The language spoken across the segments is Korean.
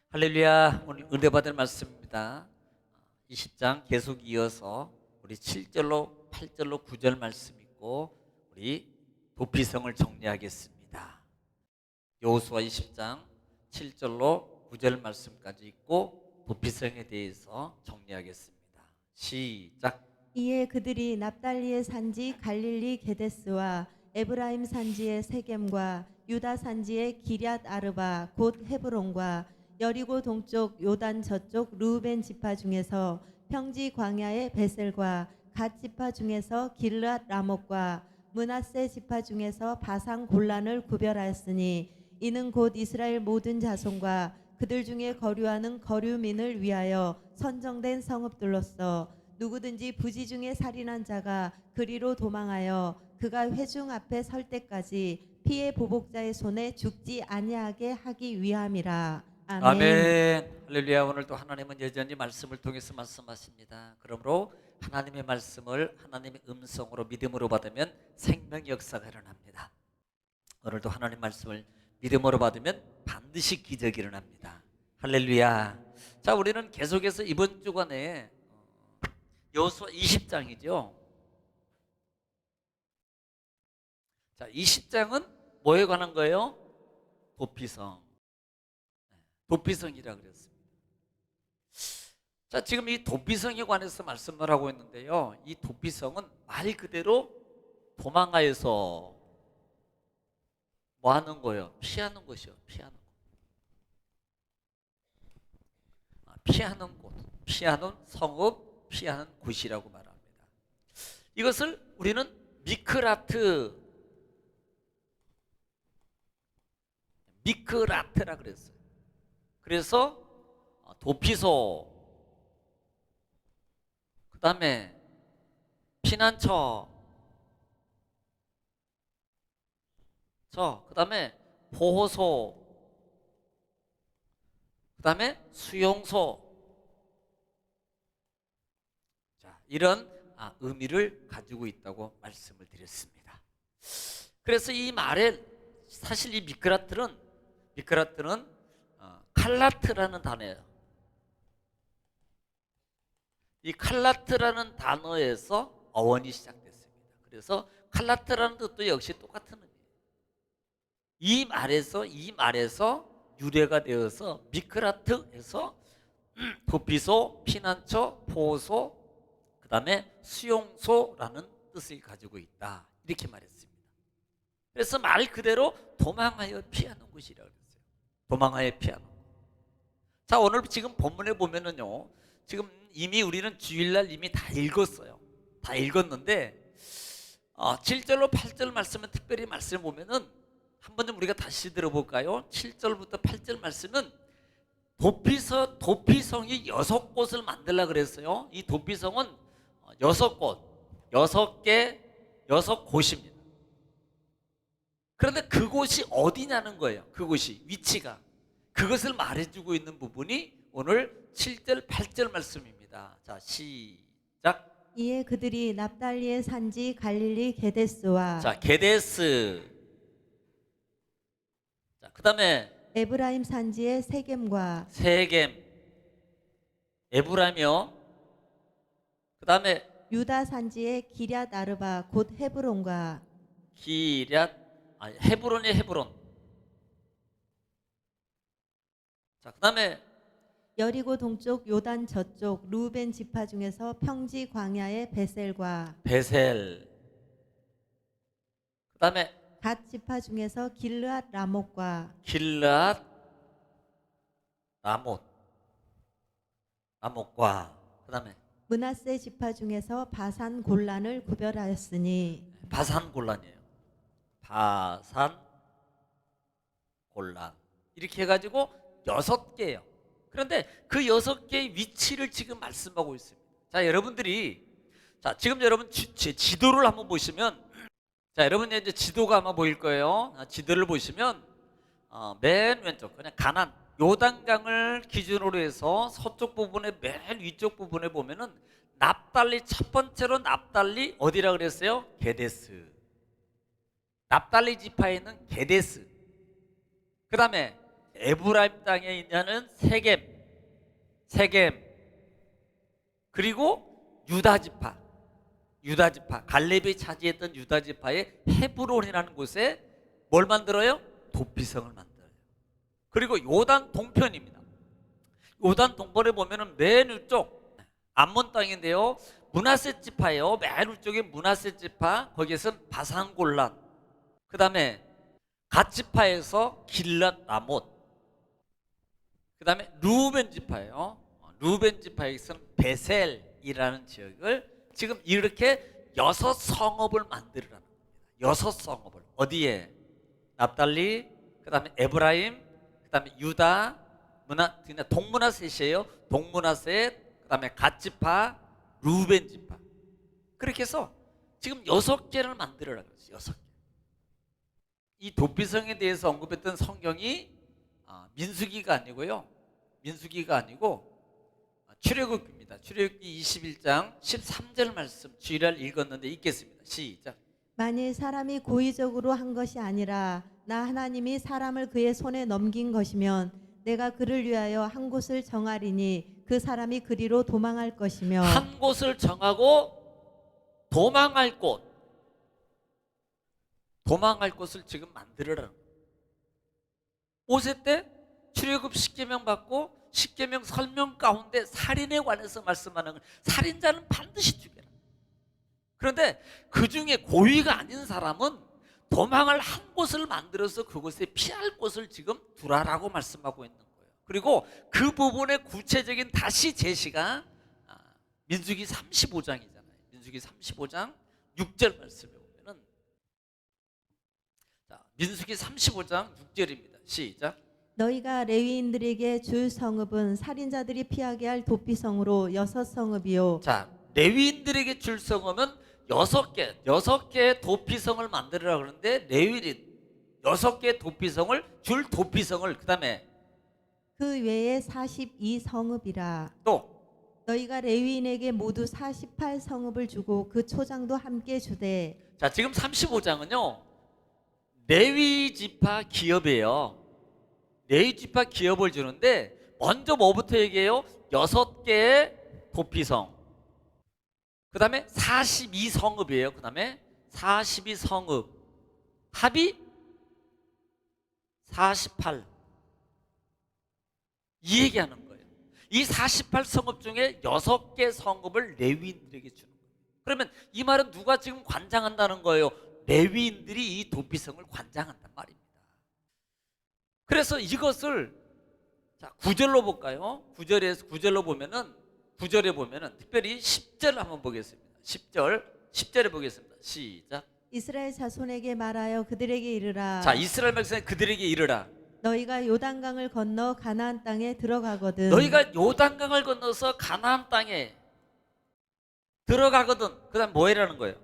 할렐루야. 오늘 은혜 받을 말씀입니다. 20장 계속 이어서 우리 7절로 8절로 9절 말씀 있고 우리 도피성을 정리하겠습니다. 여호수아 20장 7절로 9절 말씀까지 있고 도피성에 대해서 정리하겠습니다. 시작. 이에 그들이 납달리의 산지 갈릴리 게데스와 에브라임 산지의 세겜과 유다 산지의 기럇 아르바 곧 헤브론과 여리고 동쪽 요단 저쪽 르우벤 지파 중에서 평지 광야의 베셀과 갓 지파 중에서 길르앗 라못과 므낫세 지파 중에서 바산 골란을 구별하였으니 이는 곧 이스라엘 모든 자손과 그들 중에 거류하는 거류민을 위하여 선정된 성읍들로서 누구든지 부지 중에 살인한 자가 그리로 도망하여 그가 회중 앞에 설 때까지 피해 보복자의 손에 죽지 아니하게 하기 위함이라. 아멘. 아멘. 할렐루야. 오늘도 하나님은 여전히 말씀을 통해서 말씀하십니다. 그러므로 하나님의 말씀을 하나님의 음성으로 믿음으로 받으면 생명의 역사가 일어납니다. 오늘도 하나님 말씀을 믿음으로 받으면 반드시 기적이 일어납니다. 할렐루야. 자, 우리는 계속해서 이번 주간에 여호수아 20장이죠. 자, 20장은 뭐에 관한 거예요? 도피성. 도피성이라 그랬습니다. 자, 지금 이 도피성에 관해서 말씀을 하고 있는데요. 이 도피성은 말 그대로 도망가서 뭐 하는 거예요? 피하는 곳이요. 피하는 곳. 피하는 곳. 피하는 성읍, 피하는 곳이라고 말합니다. 이것을 우리는 미크라트라 그랬어요. 그래서 도피소, 그 다음에 피난처, 그 다음에 보호소, 그 다음에 수용소, 자, 이런 의미를 가지고 있다고 말씀을 드렸습니다. 그래서 이 말에 사실 이 미크라트는 칼라트라는 단어예요. 이 칼라트라는 단어에서 어원이 시작됐습니다. 그래서 칼라트라는 뜻도 역시 똑같은 의미예요. 이 말에서 유래가 되어서 미크라트에서 도피소, 피난처, 보호소, 그 다음에 수용소라는 뜻을 가지고 있다. 이렇게 말했습니다. 그래서 말 그대로 도망하여 피하는 곳이라고 했어요. 도망하여 피하는 곳. 자, 오늘 지금 본문에 보면은요, 지금 이미 우리는 주일날 이미 다 읽었어요. 다 읽었는데 7절로 8절 말씀은 특별히 말씀을 보면은 한 번 좀 우리가 다시 들어볼까요? 7절부터 8절 말씀은 도피성이 6곳을 만들려고 그랬어요. 이 도피성은 6곳, 6곳입니다. 그런데 그곳이 어디냐는 거예요. 그곳이 위치가. 그것을 말해주고 있는 부분이 오늘 7절, 8절 말씀입니다. 자, 시작. 이에 그들이 납달리의 산지 갈릴리 게데스와 자, 게데스. 자, 그 다음에 에브라임 산지의 세겜과 세겜, 에브라임이요. 그 다음에 유다 산지의 기럇 아르바 곧 헤브론과 헤브론이 헤브론. 자, 그 다음에 여리고 동쪽 요단 저쪽 르우벤 지파 중에서 평지 광야의 베셀과 베셀. 그 다음에 갓 지파 중에서 길르앗 라못과 길앗 라못과 그 다음에 므낫세 지파 중에서 바산 골란을 구별하였으니 바산 골란이에요. 바산 골란. 이렇게 해가지고 6개예요. 그런데 그 6개의 위치를 지금 말씀하고 있습니다. 자, 여러분들이 지금 여러분 제 지도를 한번 보시면, 자, 여러분 이제 지도가 아마 보일 거예요. 지도를 보시면 맨 왼쪽 그냥 가나안 요단강을 기준으로 해서 서쪽 부분의 맨 위쪽 부분에 보면은 납달리, 첫 번째로 납달리 어디라 그랬어요? 게데스. 납달리 지파에 있는 게데스. 그 다음에 에브라임 땅에 있는 세겜, 그리고 유다지파, 갈렙이 차지했던 유다지파의 헤브론이라는 곳에 뭘 만들어요? 도피성을 만들어요. 그리고 요단 동편입니다. 요단 동편에 보면은 맨 위쪽 암몬 땅인데요, 므낫세 지파예요. 맨 위쪽에 므낫세 지파, 거기에서 바산 골란, 그 다음에 갓 지파에서 길랏 라못, 그 다음에 루벤 지파예요. 루벤 지파에서는 베셀이라는 지역을 지금 이렇게 6성읍을 만들으라는 겁니다. 6성읍을 어디에? 납달리, 그 다음에 에브라임, 그 다음에 유다, 동므낫셋이에요. 동므낫셋, 그 다음에 갓 지파, 루벤 지파. 그렇게 해서 지금 6개를 만들으라고 했어요. 6개. 이 도피성에 대해서 언급했던 성경이 민수기가 아니고요. 민수기가 아니고 출애굽기입니다. 출애굽기 21장 13절 말씀 주일날 읽었는데 읽겠습니다. 시작. 만일 사람이 고의적으로 한 것이 아니라 나 하나님이 사람을 그의 손에 넘긴 것이면 내가 그를 위하여 한 곳을 정하리니 그 사람이 그리로 도망할 것이며. 한 곳을 정하고 도망할 곳을 지금 만들으라는 거예요. 5세 때 출애굽 10계명 받고 10계명 설명 가운데 살인에 관해서 말씀하는 건 살인자는 반드시 죽여라. 그런데 그 중에 고의가 아닌 사람은 도망을 한 곳을 만들어서 그곳에 피할 곳을 지금 두라라고 말씀하고 있는 거예요. 그리고 그 부분의 구체적인 다시 제시가 민수기 35장이잖아요. 민수기 35장 6절 말씀에 보면은, 자, 민수기 35장 6절입니다. 시작. 너희가 레위인들에게 줄 성읍은 살인자들이 피하게 할 도피성으로 6성읍이요. 자, 레위인들에게 줄 성읍은 6개의 도피성을 만들으라 그러는데, 레위인 6개의 도피성을 줄 도피성을, 그 다음에 그 외에 42성읍이라. 또 너희가 레위인에게 모두 48성읍을 주고 그 초장도 함께 주되. 자, 지금 35장은요 레위 지파 기업이에요. 레위 지파 기업을 주는데 먼저 뭐부터 얘기해요? 6개의 도피성, 그 다음에 42성읍이에요. 그 다음에 42성읍 합이 48, 이 얘기하는 거예요. 이 48성읍 중에 6개 성읍을 레위인들에게 주는 거예요. 그러면 이 말은 누가 지금 관장한다는 거예요? 레위인들이 이 도피성을 관장한단 말입니다. 그래서 이것을 자, 9절로 볼까요? 9절로 보면은, 9절에 보면은 특별히 10절 한번 보겠습니다. 10절에 보겠습니다. 시작. 이스라엘 자손에게 말하여 그들에게 이르라. 자, 이스라엘 백성에 그들에게 이르라. 너희가 요단강을 건너 가나안 땅에 들어가거든. 너희가 요단강을 건너서 가나안 땅에 들어가거든. 그다음 뭐 해라는 거예요?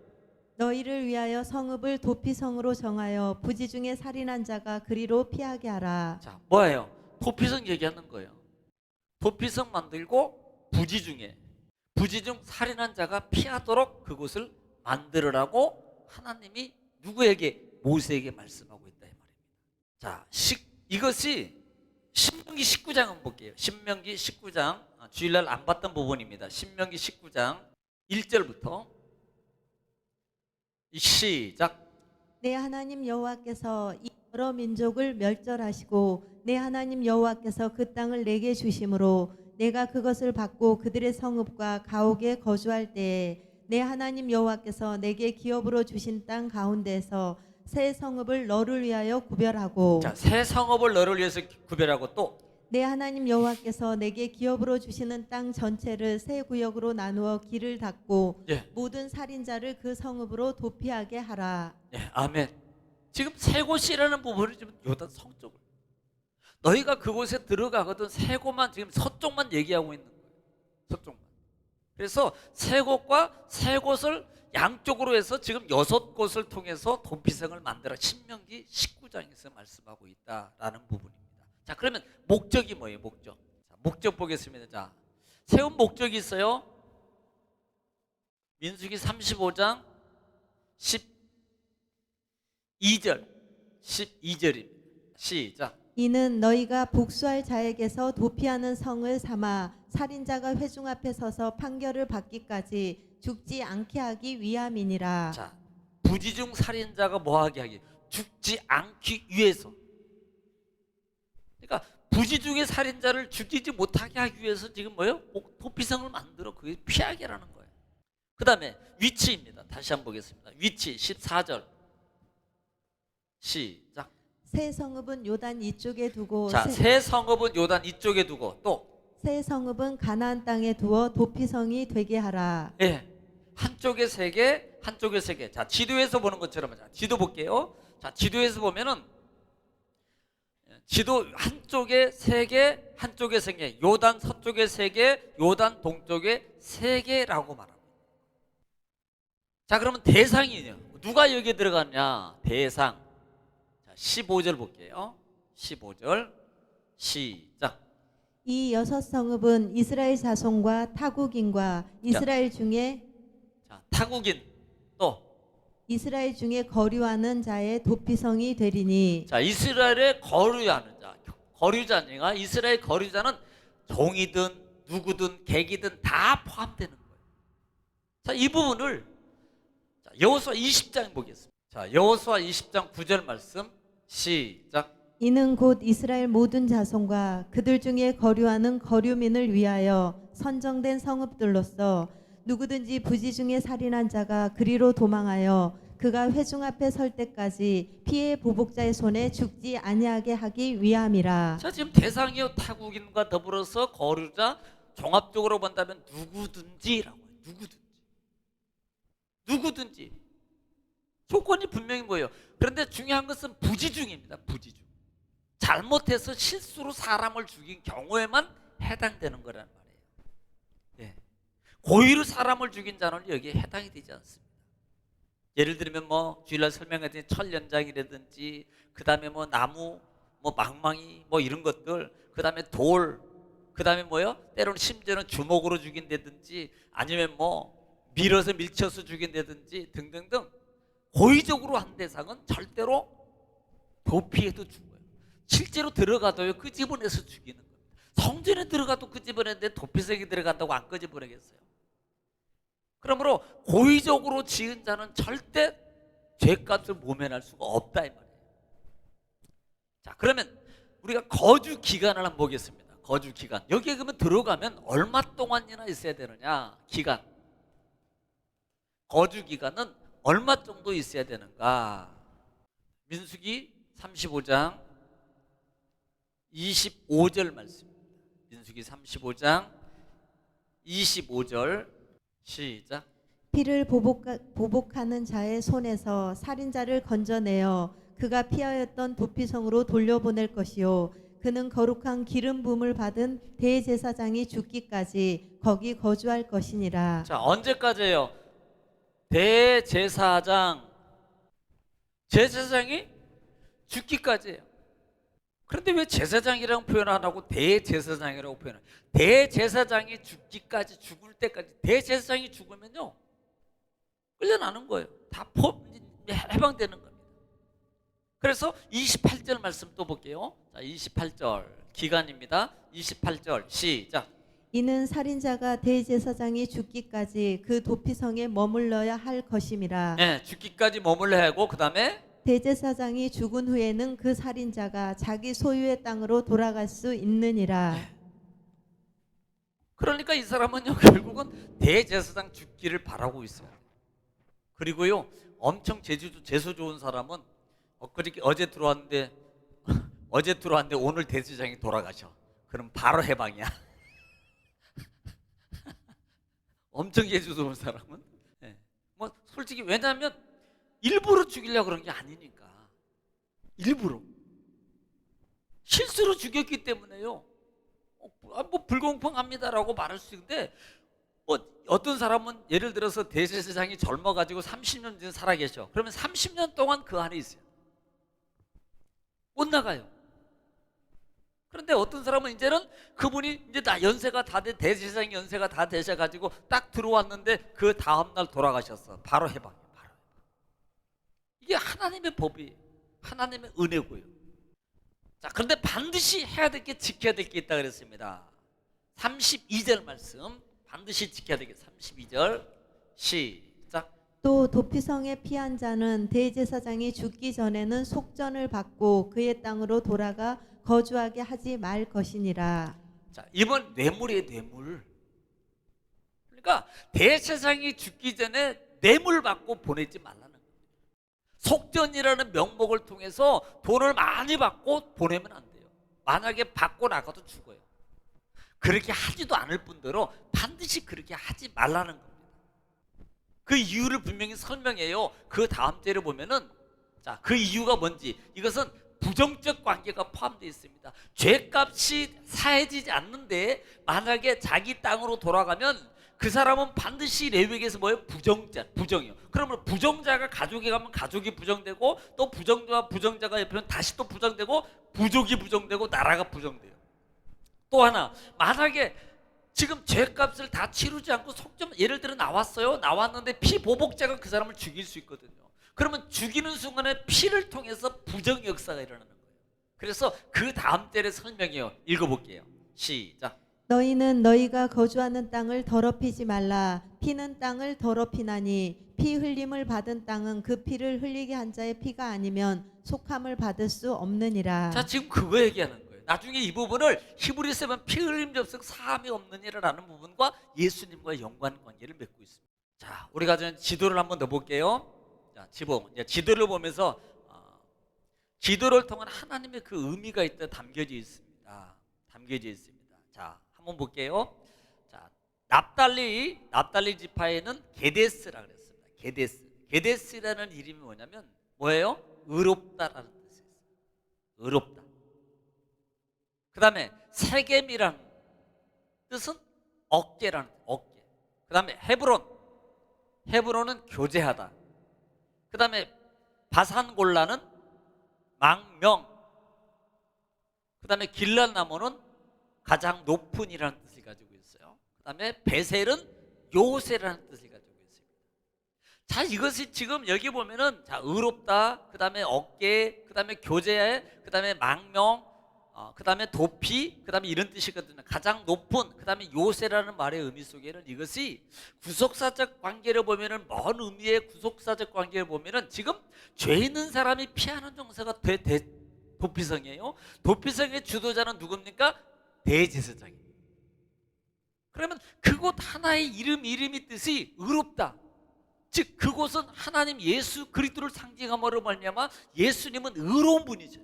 너희를 위하여 성읍을 도피성으로 정하여 부지 중에 살인한 자가 그리로 피하게 하라. 자, 뭐예요? 도피성 얘기하는 거예요. 도피성 만들고 부지 중 살인한 자가 피하도록 그곳을 만들으라고 하나님이 누구에게? 모세에게 말씀하고 있다 이 말입니다. 자, 이것이 신명기 19장 한번 볼게요. 신명기 19장, 주일날 안 봤던 부분입니다. 신명기 19장 1절부터 시작. 내 하나님 여호와께서 이 여러 민족을 멸절하시고 내 하나님 여호와께서 그 땅을 내게 주심으로 내가 그것을 받고 그들의 성읍과 가옥에 거주할 때에 내 하나님 여호와께서 내게 기업으로 주신 땅 가운데서 새 성읍을 너를 위하여 구별하고. 자, 새 성읍을 너를 위해서 구별하고 또 내 하나님 여호와께서 내게 기업으로 주시는 땅 전체를 세 구역으로 나누어 길을 닫고 예. 모든 살인자를 그 성읍으로 도피하게 하라. 예, 아멘. 지금 세 곳이라는 부분을 지금 요단 성쪽을 너희가 그곳에 들어가거든 세 곳만 지금 서쪽만 얘기하고 있는 거예요. 서쪽만. 그래서 세 곳과 세 곳을 양쪽으로 해서 지금 6곳을 통해서 도피성을 만들어 신명기 19장에서 말씀하고 있다라는 부분입니다. 자, 그러면 목적이 뭐예요? 목적. 자, 목적 보겠습니다. 자, 세운 목적이 있어요. 민수기 35장 12절입니다. 시작. 이는 너희가 복수할 자에게서 도피하는 성을 삼아 살인자가 회중 앞에 서서 판결을 받기까지 죽지 않게 하기 위함이니라. 자, 부지중 살인자가 뭐하게 하기? 죽지 않기 위해서. 그러니까 부지중의 살인자를 죽이지 못하게 하기 위해서 지금 뭐예요? 도피성을 만들어 그게 피하게 하는 거예요. 그 다음에 위치입니다. 다시 한번 보겠습니다. 위치 14절 시작. 새 성읍은 요단 이쪽에 두고 자, 새 성읍은 요단 이쪽에 두고 또 새 성읍은 가나안 땅에 두어 도피성이 되게 하라. 예, 한쪽에 세 개, 한쪽에 세 개. 자, 지도에서 보는 것처럼 자, 지도 볼게요. 자, 지도에서 보면은 지도 한쪽에 세 개, 한쪽에 세 개. 요단 서쪽에 세 개, 요단 동쪽에 세 개라고 말합니다. 자, 그러면 대상이요. 누가 여기에 들어갔냐? 대상. 자, 15절 볼게요. 15절 시작. 이 여섯 성읍은 이스라엘 자손과 타국인과 이스라엘 중에 자, 타국인 또 이스라엘 중에 거류하는 자의 도피성이 되리니. 자, 이스라엘의 거류하는 자, 거류자니까 이스라엘 거류자는 종이든 누구든 객이든 다 포함되는 거예요. 자, 이 부분을 자, 여호수아 20장 보겠습니다. 자, 여호수아 20장 9절 말씀 시작. 이는 곧 이스라엘 모든 자손과 그들 중에 거류하는 거류민을 위하여 선정된 성읍들로서 누구든지 부지중에 살인한 자가 그리로 도망하여 그가 회중 앞에 설 때까지 피해 보복자의 손에 죽지 아니하게 하기 위함이라. 자, 지금 대상이요 타국인과 더불어서 거류자 종합적으로 본다면 누구든지라고 해요. 누구든지 조건이 분명히 뭐예요? 그런데 중요한 것은 부지중입니다. 부지중. 잘못해서 실수로 사람을 죽인 경우에만 해당되는 거란 말이에요. 예. 고의로 사람을 죽인 자는 여기에 해당이 되지 않습니다. 예를 들면 뭐 주일날 설명했던 철 연장이라든지 그 다음에 뭐 나무 뭐 망망이 뭐 이런 것들 그 다음에 돌 그 다음에 뭐요? 때로는 심지어는 주먹으로 죽인다든지 아니면 뭐 밀어서 밀쳐서 죽인다든지 등등등 고의적으로 한 대상은 절대로 도피해도 죽어요. 실제로 들어가도요 끄집어내서 죽이는 겁니다. 성전에 들어가도 끄집어내는데 도피석에 들어간다고 안 끄집어내겠어요? 그러므로 고의적으로 지은 자는 절대 죄값을 모면할 수가 없다 이 말이에요. 자, 그러면 우리가 거주 기간을 한번 보겠습니다. 거주 기간. 여기에 그러면 들어가면 얼마 동안이나 있어야 되느냐? 기간. 거주 기간은 얼마 정도 있어야 되는가? 민수기 35장 25절 말씀입니다. 민수기 35장 25절 시작. 피를 보복하는 자의 손에서 살인자를 건져내어 그가 피하였던 도피성으로 돌려보낼 것이요 그는 거룩한 기름 부음을 받은 대제사장이 죽기까지 거기 거주할 것이니라. 자, 언제까지예요? 대제사장이 죽기까지예요. 그런데 왜 제사장이라고 표현 안 하고 대제사장이라고 표현해요? 대제사장이 죽기까지 죽을 때까지 대제사장이 죽으면요 끌려나는 거예요. 다 해방되는 겁니다. 그래서 28절 말씀 또 볼게요. 자, 28절 기간입니다. 28절 시작. 이는 살인자가 대제사장이 죽기까지 그 도피성에 머물러야 할 것임이라. 네, 죽기까지 머물러야 하고 그 다음에 대제사장이 죽은 후에는 그 살인자가 자기 소유의 땅으로 돌아갈 수 있느니라. 그러니까 이 사람은요 결국은 대제사장 죽기를 바라고 있어요. 그리고요 엄청 재수 좋은 사람은 그렇게 어제 들어왔는데 오늘 대제사장이 돌아가셔. 그럼 바로 해방이야. 엄청 재수 좋은 사람은 네. 뭐 솔직히 왜냐하면 일부러 죽이려고 그런 게 아니니까. 일부러 실수로 죽였기 때문에요. 뭐 불공평합니다라고 말할 수 있는데 뭐 어떤 사람은 예를 들어서 대제사장이 젊어가지고 30년 전 살아계셔. 그러면 30년 동안 그 안에 있어요. 못 나가요. 그런데 어떤 사람은 이제는 그분이 이제 다 연세가 다 돼, 대제사장이 연세가 다 되셔가지고 딱 들어왔는데 그 다음날 돌아가셨어. 바로 해방. 이게 하나님의 법이에요. 하나님의 은혜고요. 자, 그런데 반드시 해야 될 게, 지켜야 될 게 있다 그랬습니다. 32절 말씀 반드시 지켜야 될 게 32절 시작. 또 도피성에 피한 자는 대제사장이 죽기 전에는 속전을 받고 그의 땅으로 돌아가 거주하게 하지 말 것이니라. 자, 이번 뇌물이에요, 뇌물. 그러니까 대제사장이 죽기 전에 뇌물 받고 보내지 말라는 거예요. 속전이라는 명목을 통해서 돈을 많이 받고 보내면 안 돼요. 만약에 받고 나가도 죽어요. 그렇게 하지도 않을 뿐더러 반드시 그렇게 하지 말라는 겁니다. 그 이유를 분명히 설명해요. 그 다음 절에 보면은, 자, 그 이유가 뭔지, 이것은 부정적 관계가 포함되어 있습니다. 죄값이 사해지지 않는데 만약에 자기 땅으로 돌아가면 그 사람은 반드시 레위기에서 뭐예요? 부정이요. 그러면 부정자가 가족에 가면 가족이 부정되고, 또 부정자가 옆에는 다시 또 부정되고, 부족이 부정되고, 나라가 부정돼요. 또 하나, 만약에 지금 죄값을 다 치르지 않고 속점, 예를 들어 나왔는데 피보복자가 그 사람을 죽일 수 있거든요. 그러면 죽이는 순간에 피를 통해서 부정 역사가 일어나는 거예요. 그래서 그 다음 절의 설명이에요. 읽어볼게요. 시작. 너희는 너희가 거주하는 땅을 더럽히지 말라. 피는 땅을 더럽히나니 피 흘림을 받은 땅은 그 피를 흘리게 한 자의 피가 아니면 속함을 받을 수 없느니라. 자, 지금 그거 얘기하는 거예요. 나중에 이 부분을 히브리서에 보면 피 흘림 접속 사함이 없느니라라는 부분과 예수님과 연관관계를 맺고 있습니다. 자, 우리가 지도를 한번 더 볼게요. 자, 지도를 보면서 지도를 통한 하나님의 그 의미가 있다 담겨져 있습니다. 자, 한번 볼게요. 자, 납달리 지파에는 게데스라 그랬습니다. 게데스라는 이름이 뭐냐면 뭐예요? 의롭다라는 뜻이에요. 의롭다. 그 다음에 세겜이라는 뜻은 어깨라는 어깨. 그 다음에 헤브론은 교제하다. 그 다음에 바산골라는 망명. 그 다음에 길란나무는 가장 높은 이라는 뜻을 가지고 있어요. 그 다음에 베셀은 요새라는 뜻을 가지고 있습니다. 자, 이것이 지금 여기 보면은, 자, 의롭다, 그 다음에 어깨, 그 다음에 교제, 그 다음에 망명, 그 다음에 도피, 그 다음에 이런 뜻이거든요. 가장 높은, 그 다음에 요새라는 말의 의미 속에는 이것이 구속사적 관계를 보면은, 먼 의미의 구속사적 관계를 보면은 지금 죄 있는 사람이 피하는 정서가 도피성이에요. 도피성의 주도자는 누굽니까? 대제사장입니다. 그러면 그곳 하나의 이름이 뜻이 의롭다. 즉 그곳은 하나님 예수 그리스도를 상징함으로 말미암아 예수님은 의로운 분이죠.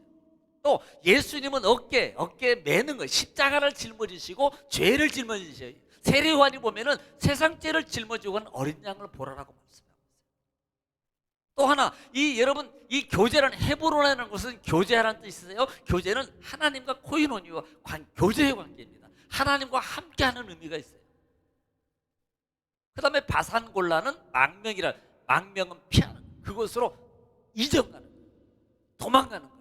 또 예수님은 어깨에 매는 거, 십자가를 짊어지시고 죄를 짊어지셔요. 세례요한이 보면은 세상 죄를 짊어지고 간 어린 양을 보라라고 말씀합니다. 또 하나, 여러분 이 교제라는, 헤브론이라는 것은 교제하라는 뜻이 있어요. 교제는 하나님과 코이노니와 교제의 관계입니다. 하나님과 함께하는 의미가 있어요. 그 다음에 바산골라는 망명은 피하는, 그것으로 이정가는, 도망가는 것.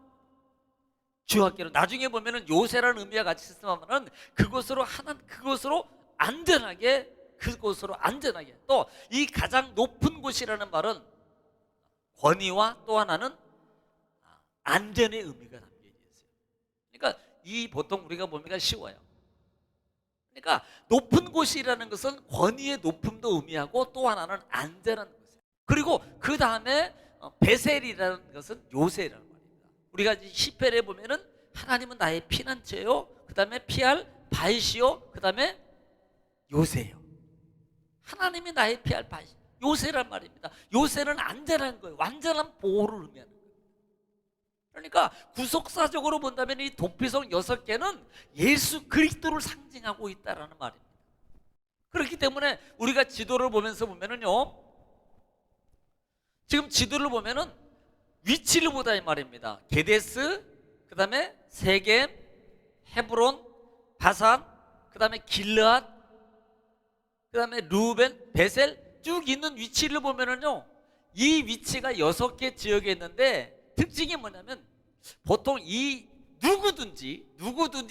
주학계로 나중에 보면은 요새라는 의미와 같이 쓰면은 그것으로 안전하게 또 이 가장 높은 곳이라는 말은 권위와 또 하나는 안전의 의미가 담겨 있어요. 그러니까 보통 우리가 보기가 쉬워요. 그러니까 높은 곳이라는 것은 권위의 높음도 의미하고 또 하나는 안전한 곳이에요. 그리고 그 다음에 베셀이라는 것은 요새라는 말입니다. 우리가 시편에 보면은 하나님은 나의 피난처요, 그 다음에 피할 바위시요, 그 다음에 요새요. 하나님이 나의 피할 바위, 요새란 말입니다. 요새는 안전한 거예요. 완전한 보호를 의미하는 거예요. 그러니까 구속사적으로 본다면 이 도피성 6개는 예수 그리스도를 상징하고 있다라는 말입니다. 그렇기 때문에 우리가 지도를 보면은요, 지금 지도를 보면은 위치를 보다 이 말입니다. 게데스, 그 다음에 세겜, 헤브론, 바산, 그 다음에 길르앗, 그 다음에 루벤, 베셀 쭉 있는 위치를 보면은요, 이 위치가 6개 지역에 있는데 특징이 뭐냐면 보통 누구든지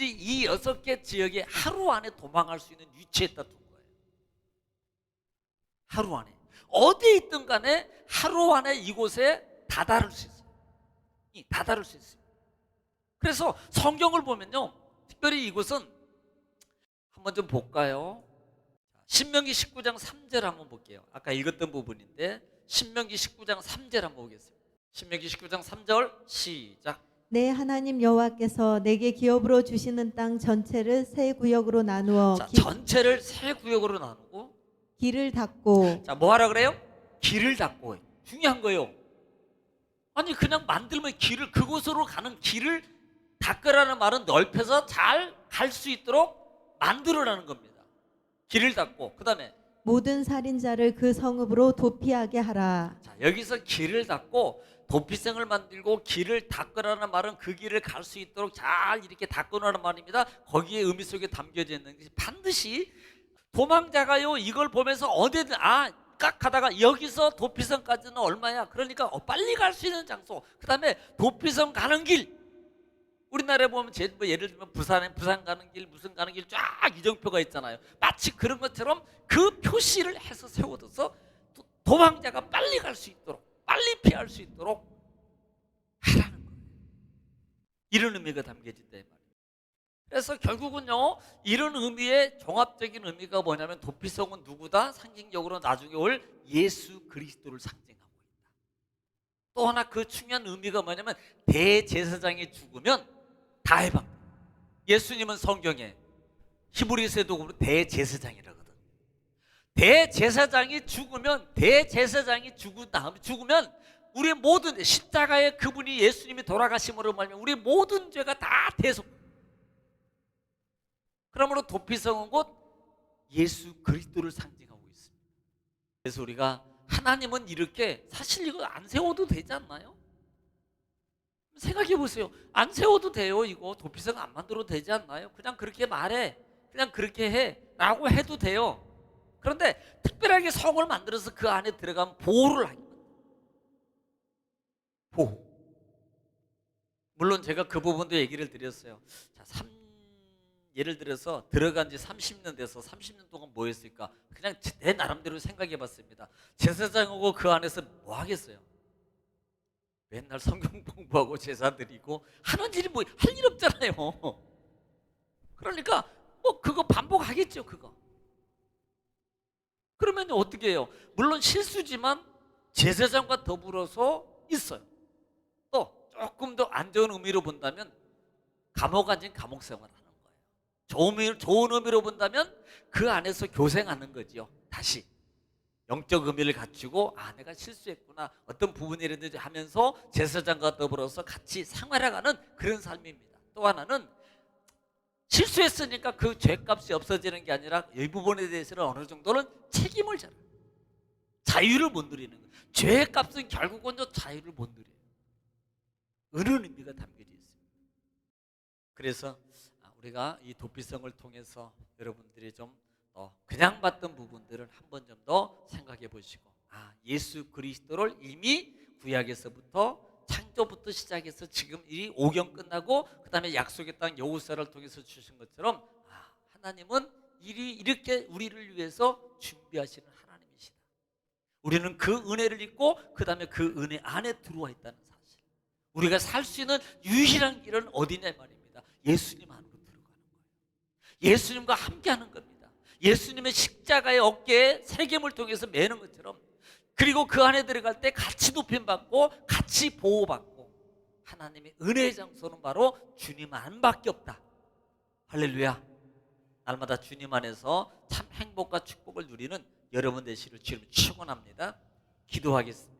이 6개 지역에 하루 안에 도망갈 수 있는 위치에다 둔 거예요. 하루 안에 어디에 있든 간에 하루 안에 이곳에 다다를 수 있어요. 그래서 성경을 보면요, 특별히 이곳은 한번 좀 볼까요? 신명기 19장 3절 한번 볼게요. 아까 읽었던 부분인데 신명기 19장 3절 한번 보겠습니다. 신명기 19장 3절 시작. 내 하나님 여호와께서 내게 기업으로 주시는 땅 전체를 세 구역으로 나누어 자, 전체를 세 구역으로 나누고, 길을 닦고 자, 뭐 하라 그래요? 길을 닦고. 중요한 거예요. 아니 그냥 만들면 길을, 그곳으로 가는 길을 닦으라는 말은 넓혀서 잘 갈 수 있도록 만들어라는 겁니다. 길을 닦고, 그 다음에 모든 살인자를 그 성읍으로 도피하게 하라. 자, 여기서 길을 닦고 도피성을 만들고 길을 닦으라는 말은 그 길을 갈 수 있도록 잘 이렇게 닦으라는 말입니다. 거기에 의미 속에 담겨져 있는 것이 반드시 도망자가요, 이걸 보면서 어디든 깍 하다가 여기서 도피성까지는 얼마야? 그러니까 빨리 갈 수 있는 장소, 그 다음에 도피성 가는 길. 우리나라에 보면 뭐 예를 들면 부산 가는 길, 무슨 가는 길 쫙 이정표가 있잖아요. 마치 그런 것처럼 그 표시를 해서 세워둬서 도망자가 빨리 갈 수 있도록, 빨리 피할 수 있도록 하라는 거예요. 이런 의미가 담겨져 있다 이 말이에요. 그래서 결국은요, 이런 의미의 종합적인 의미가 뭐냐면 도피성은 누구다? 상징적으로 나중에 올 예수 그리스도를 상징하고 있다. 또 하나 그 중요한 의미가 뭐냐면 대제사장이 죽으면 다 해방. 예수님은 성경에 히브리서에도 보면 대제사장이라거든. 대제사장이 죽으면, 대제사장이 죽으면 우리의 모든 십자가에 그분이 예수님이 돌아가심으로 말하면 우리의 모든 죄가 다 대속. 그러므로 도피성은 곧 예수 그리스도를 상징하고 있습니다. 그래서 우리가 하나님은 이렇게, 사실 이거 안 세워도 되지 않나요? 생각해 보세요. 안 세워도 돼요. 이거 도피성 안 만들어도 되지 않나요? 그냥 그렇게 말해, 그냥 그렇게 해 라고 해도 돼요. 그런데 특별하게 성을 만들어서 그 안에 들어가면 보호를 하는 거예요. 보호. 물론 제가 그 부분도 얘기를 드렸어요. 자, 예를 들어서 들어간 지 30년 돼서 30년 동안 뭐 했을까? 그냥 내 나름대로 생각해 봤습니다. 제사장하고 그 안에서 뭐 하겠어요? 맨날 성경 공부하고 제사 드리고 하는 일이 뭐 할 일 없잖아요. 그러니까 뭐 그거 반복하겠죠, 그거. 그러면 어떻게 해요? 물론 실수지만 제사장과 더불어서 있어요. 또 조금 더 안 좋은 의미로 본다면 감옥 앉은 감옥 생활을 하는 거예요. 좋은 의미로 본다면 그 안에서 교생하는 거죠. 다시 영적 의미를 갖추고 내가 실수했구나, 어떤 부분이라든지 하면서 제사장과 더불어서 같이 생활해가는 그런 삶입니다. 또 하나는 실수했으니까 그 죄값이 없어지는 게 아니라 이 부분에 대해서는 어느 정도는 책임을 져요. 자유를 못 누리는 거예요. 죄값은 결국은 자유를 못 누려요. 이런 의미가 담겨져 있습니다. 그래서 우리가 이 도피성을 통해서 여러분들이 좀 그냥 봤던 부분들을 한 번 좀 더 생각해 보시고, 예수 그리스도를 이미 구약에서부터 창조부터 시작해서 지금 이 오경 끝나고 그 다음에 약속의 땅 여호수아를 통해서 주신 것처럼 하나님은 이렇게 우리를 위해서 준비하시는 하나님이시다. 우리는 그 은혜를 입고 그 다음에 그 은혜 안에 들어와 있다는 사실. 우리가 살 수 있는 유일한 길은 어디냐 말입니다. 예수님 안으로 들어가는 거예요. 예수님과 함께하는 겁니다. 예수님의 십자가의 어깨에 세겜을 통해서 매는 것처럼, 그리고 그 안에 들어갈 때 같이 높임받고 같이 보호받고, 하나님의 은혜의 장소는 바로 주님 안밖에 없다. 할렐루야. 날마다 주님 안에서 참 행복과 축복을 누리는 여러분 되시기를 주님 축원합니다. 기도하겠습니다.